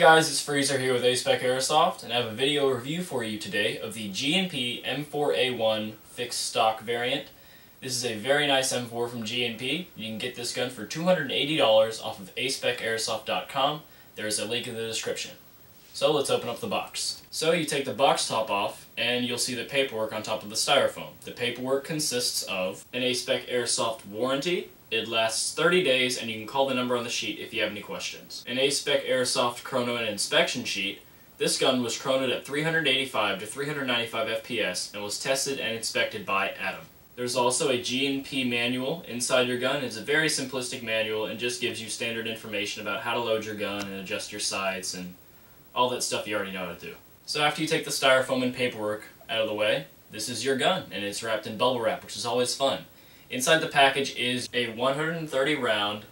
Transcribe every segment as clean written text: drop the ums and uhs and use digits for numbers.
guys, it's Freezer here with A-Spec Airsoft, and I have a video review for you today of the G&P M4A1 fixed stock variant. This is a very nice M4 from G&P. You can get this gun for $280 off of aspecairsoft.com. There is a link in the description. So let's open up the box. So you take the box top off, and you'll see the paperwork on top of the styrofoam. The paperwork consists of an A-Spec Airsoft warranty. It lasts 30 days, and you can call the number on the sheet if you have any questions. An A-Spec Airsoft chrono and inspection sheet. This gun was chronoed at 385 to 395 FPS and was tested and inspected by Adam. There's also a G&P manual inside your gun. It's a very simplistic manual and just gives you standard information about how to load your gun and adjust your sights and all that stuff you already know how to do. So after you take the styrofoam and paperwork out of the way, this is your gun, and it's wrapped in bubble wrap, which is always fun. Inside the package is a 130 round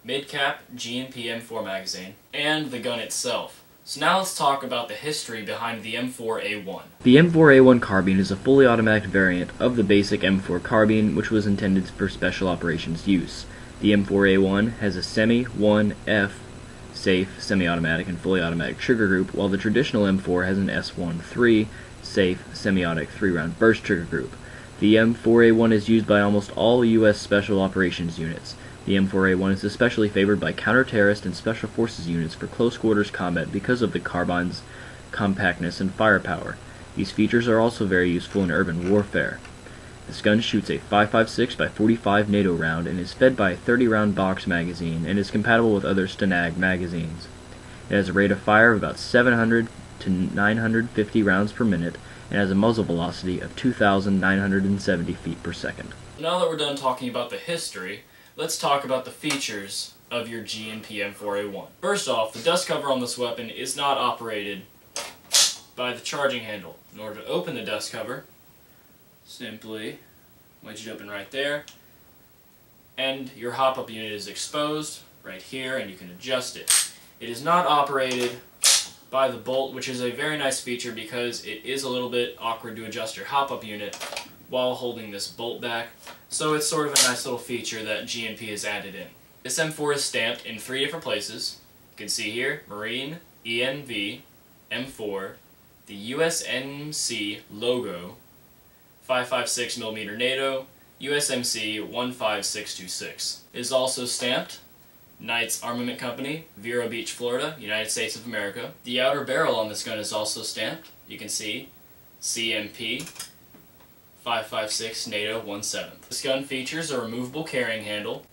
mid-cap G&P M4 magazine and the gun itself. So now let's talk about the history behind the M4A1. The M4A1 carbine is a fully automatic variant of the basic M4 carbine, which was intended for special operations use. The M4A1 has a Semi-1F safe, semi-automatic, and fully automatic trigger group, while the traditional M4 has an S1-3 safe, semi-automatic 3-round burst trigger group. The M4A1 is used by almost all U.S. Special Operations units. The M4A1 is especially favored by counter-terrorist and special forces units for close-quarters combat because of the carbine's compactness and firepower. These features are also very useful in urban warfare. This gun shoots a 5.56 by 45 NATO round and is fed by a 30-round box magazine and is compatible with other Stanag magazines. It has a rate of fire of about 700 to 950 rounds per minute and has a muzzle velocity of 2,970 feet per second. Now that we're done talking about the history, let's talk about the features of your G&P M4A1. First off, the dust cover on this weapon is not operated by the charging handle. In order to open the dust cover, simply wedge it open right there, and your hop-up unit is exposed right here, and you can adjust it. It is not operated by the bolt, which is a very nice feature because it is a little bit awkward to adjust your hop-up unit while holding this bolt back, so it's sort of a nice little feature that G&P has added in. This M4 is stamped in 3 different places. You can see here, Marine, ENV, M4, the USMC logo, 5.56mm NATO, USMC 15626. It is also stamped Knights Armament Company, Vero Beach, Florida, United States of America. The outer barrel on this gun is also stamped. You can see CMP 5.56 NATO 1/7. This gun features a removable carrying handle.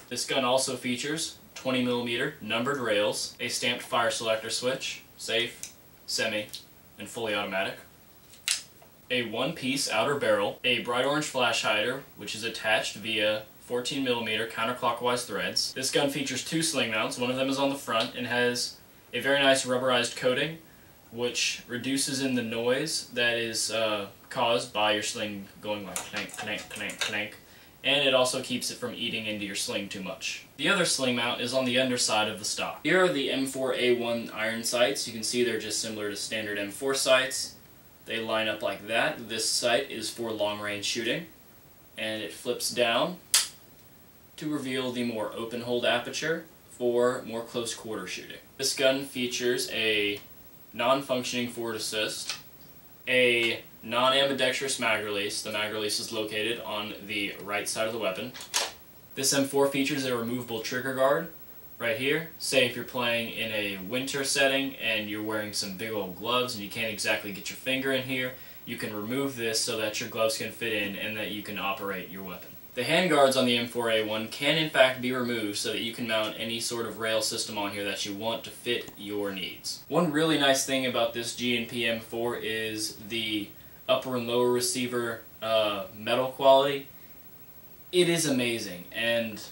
This gun also features 20mm numbered rails, a stamped fire selector switch, safe, semi, and fully automatic, a one-piece outer barrel, a bright orange flash hider, which is attached via 14mm counterclockwise threads. This gun features 2 sling mounts. One of them is on the front and has a very nice rubberized coating, which reduces in the noise that is caused by your sling going like clank, clank, clank, clank, and it also keeps it from eating into your sling too much. The other sling mount is on the underside of the stock. Here are the M4A1 iron sights. You can see they're just similar to standard M4 sights. They line up like that. This sight is for long-range shooting, and it flips down to reveal the more open-hold aperture for more close-quarter shooting. This gun features a non-functioning forward assist, a non-ambidextrous mag release. The mag release is located on the right side of the weapon. This M4 features a removable trigger guard right here. Say if you're playing in a winter setting and you're wearing some big old gloves and you can't exactly get your finger in here, you can remove this so that your gloves can fit in and that you can operate your weapon. The handguards on the M4A1 can in fact be removed so that you can mount any sort of rail system on here that you want to fit your needs. One really nice thing about this G&P M4 is the upper and lower receiver metal quality. It is amazing, and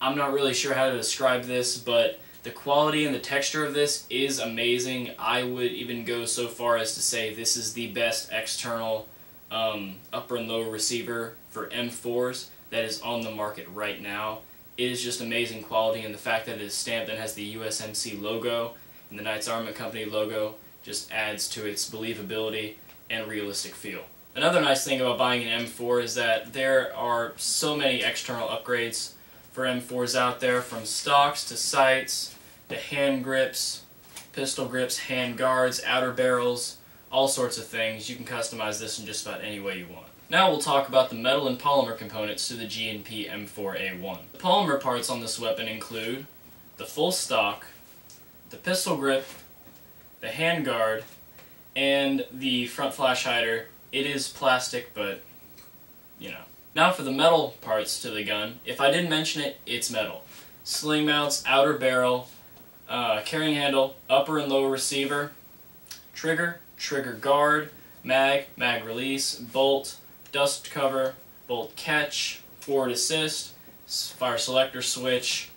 I'm not really sure how to describe this, but the quality and the texture of this is amazing. I would even go so far as to say this is the best external upper and lower receiver for M4s that is on the market right now. It is just amazing quality, and the fact that it is stamped and has the USMC logo and the Knights Armament Company logo just adds to its believability and realistic feel. Another nice thing about buying an M4 is that there are so many external upgrades for M4s out there, from stocks to sights the hand grips, pistol grips, hand guards, outer barrels, all sorts of things. You can customize this in just about any way you want. Now we'll talk about the metal and polymer components to the G&P M4A1. The polymer parts on this weapon include the full stock, the pistol grip, the hand guard, and the front flash hider. It is plastic, but you know. Now for the metal parts to the gun. If I didn't mention it, it's metal. Sling mounts, outer barrel, carrying handle, upper and lower receiver, trigger, trigger guard, mag release, bolt, dust cover, bolt catch, forward assist, fire selector switch,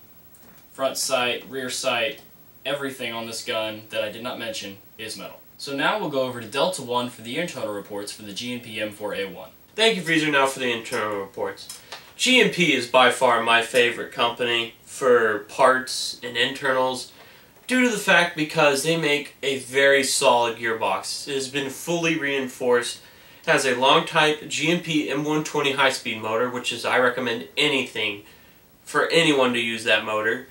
front sight, rear sight. Everything on this gun that I did not mention is metal. So now we'll go over to Delta 1 for the internal reports for the G&P M4A1. Thank you, Freezer. Now for the internal reports. G&P is by far my favorite company for parts and internals due to the fact because they make a very solid gearbox. It has been fully reinforced. It has a long type G&P M120 high-speed motor, which is, I recommend anything for anyone to use that motor.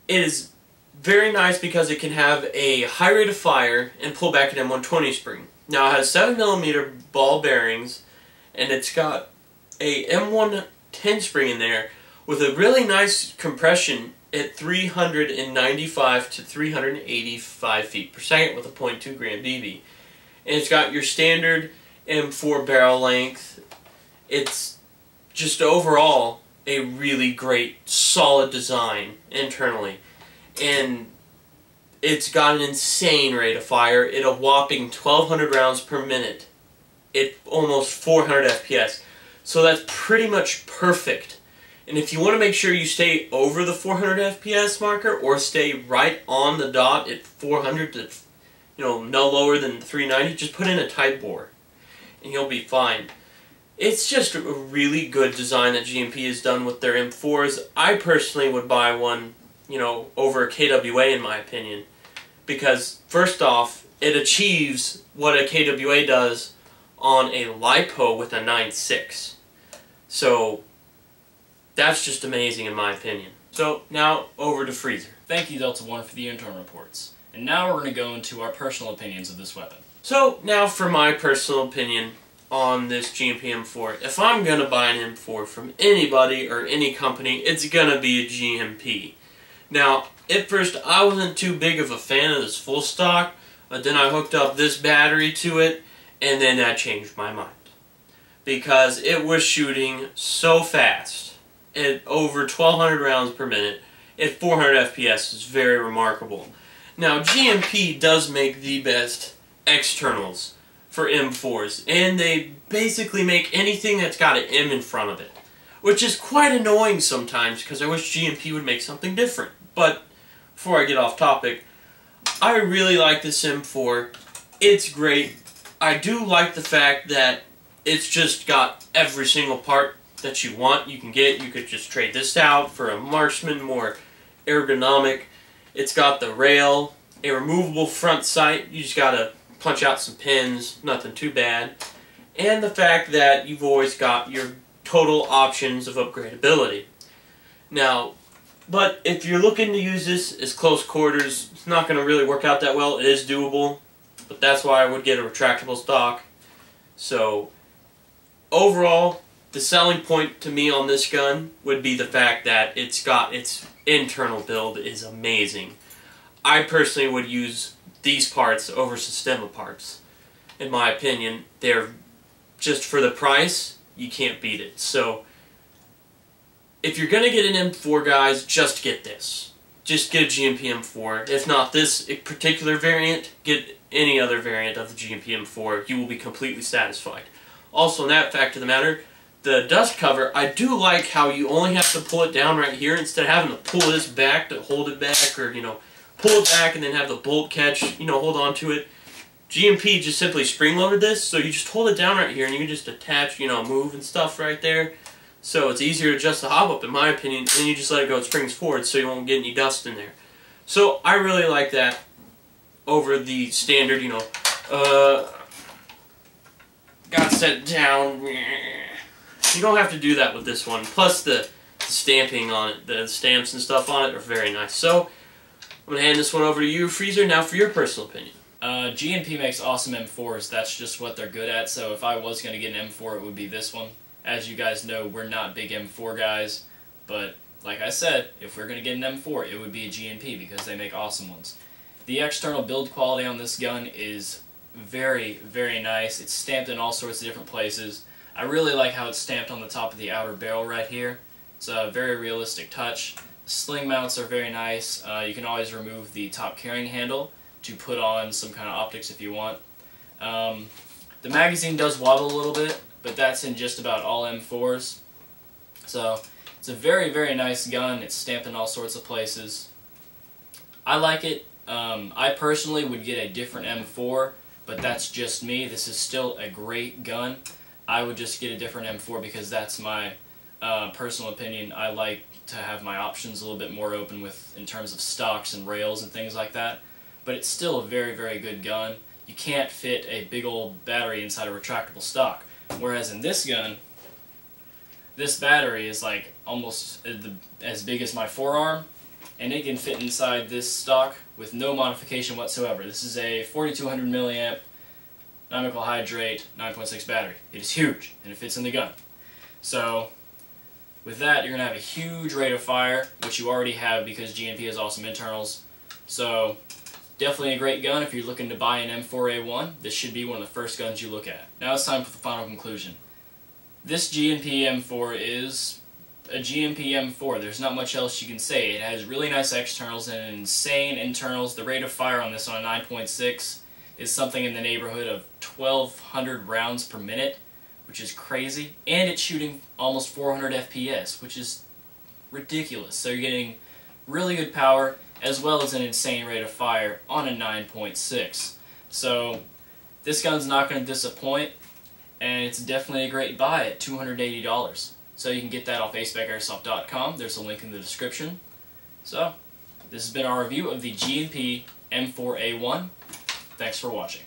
It is very nice because it can have a high rate of fire and pull back an M120 spring. Now it has 7mm ball bearings, and it's got a M110 spring in there with a really nice compression at 395 to 385 feet per second with a .2 gram BB. And it's got your standard M4 barrel length. It's just overall a really great, solid design internally. And it's got an insane rate of fire at a whopping 1,200 rounds per minute at almost 400 FPS. So that's pretty much perfect. And if you want to make sure you stay over the 400 FPS marker or stay right on the dot at 400 to, no lower than 390, just put in a tight bore and you'll be fine. It's just a really good design that G&P has done with their M4s. I personally would buy one, over a KWA in my opinion, because first off, it achieves what a KWA does on a LiPo with a 9.6. So that's just amazing in my opinion. So now over to Freezer. Thank you, Delta 1, for the internal reports. And now we're going to go into our personal opinions of this weapon. So now for my personal opinion on this G&P M4. If I'm going to buy an M4 from anybody or any company, it's going to be a G&P. Now, at first I wasn't too big of a fan of this full stock, but then I hooked up this battery to it, and then that changed my mind. Because it was shooting so fast, at over 1,200 rounds per minute, at 400 FPS is very remarkable. Now, G&P does make the best externals for M4s, and they basically make anything that's got an M in front of it, which is quite annoying sometimes because I wish G&P would make something different. But before I get off topic, I really like this M4. It's great. I do like the fact that it's just got every single part that you want you can get. You could just trade this out for a Marksman, more ergonomic. It's got the rail, a removable front sight. You just gotta punch out some pins, nothing too bad. And the fact that you've always got your total options of upgradability. Now, but if you're looking to use this as close quarters, it's not going to really work out that well. It is doable, but that's why I would get a retractable stock. So, overall, the selling point to me on this gun would be the fact that it's got its internal build is amazing. I personally would use these parts over Sistema parts. In my opinion, they're just for the price, you can't beat it. So, if you're going to get an M4, guys, just get this. Just get a G&P M4. If not this particular variant, get any other variant of the G&P M4. You will be completely satisfied. Also, in that fact of the matter, the dust cover, I do like how you only have to pull it down right here instead of having to pull this back to hold it back, or, pull it back and then have the bolt catch, hold on to it. G&P just simply spring-loaded this, so you just hold it down right here and you can just attach, move and stuff right there. So it's easier to adjust the hop-up, in my opinion, and then you just let it go, it springs forward so you won't get any dust in there. So I really like that over the standard, got set down. You don't have to do that with this one. Plus the stamping on it, the stamps and stuff on it are very nice. So I'm going to hand this one over to you, Freezer, now for your personal opinion. G&P makes awesome M4s. That's just what they're good at, so if I was going to get an M4, it would be this one. As you guys know, we're not big M4 guys, but like I said, if we're going to get an M4, it would be a G&P because they make awesome ones. The external build quality on this gun is very, very nice. It's stamped in all sorts of different places. I really like how it's stamped on the top of the outer barrel right here. It's a very realistic touch. Sling mounts are very nice. You can always remove the top carrying handle to put on some kind of optics if you want. The magazine does wobble a little bit, but that's in just about all M4s. So it's a very, very nice gun. It's stamped in all sorts of places. I like it. I personally would get a different M4, but that's just me. This is still a great gun. I would just get a different M4 because that's my personal opinion. I like to have my options a little bit more open in terms of stocks and rails and things like that. But it's still a very, very good gun. You can't fit a big old battery inside a retractable stock. Whereas in this gun, this battery is like almost as big as my forearm, and it can fit inside this stock with no modification whatsoever. This is a 4200 milliamp non-nickel hydrate 9.6 battery. It is huge, and it fits in the gun. So with that, you're going to have a huge rate of fire, which you already have because G&P has awesome internals. So definitely a great gun if you're looking to buy an M4A1. This should be one of the first guns you look at. Now it's time for the final conclusion. This G&P M4 is a G&P M4. There's not much else you can say. It has really nice externals and insane internals. The rate of fire on this on a 9.6 is something in the neighborhood of 1,200 rounds per minute, which is crazy. And it's shooting almost 400 FPS, which is ridiculous. So you're getting really good power as well as an insane rate of fire on a 9.6. So this gun's not going to disappoint, and it's definitely a great buy at $280. So you can get that off acebacairsoft.com. There's a link in the description. So this has been our review of the G&P M4A1. Thanks for watching.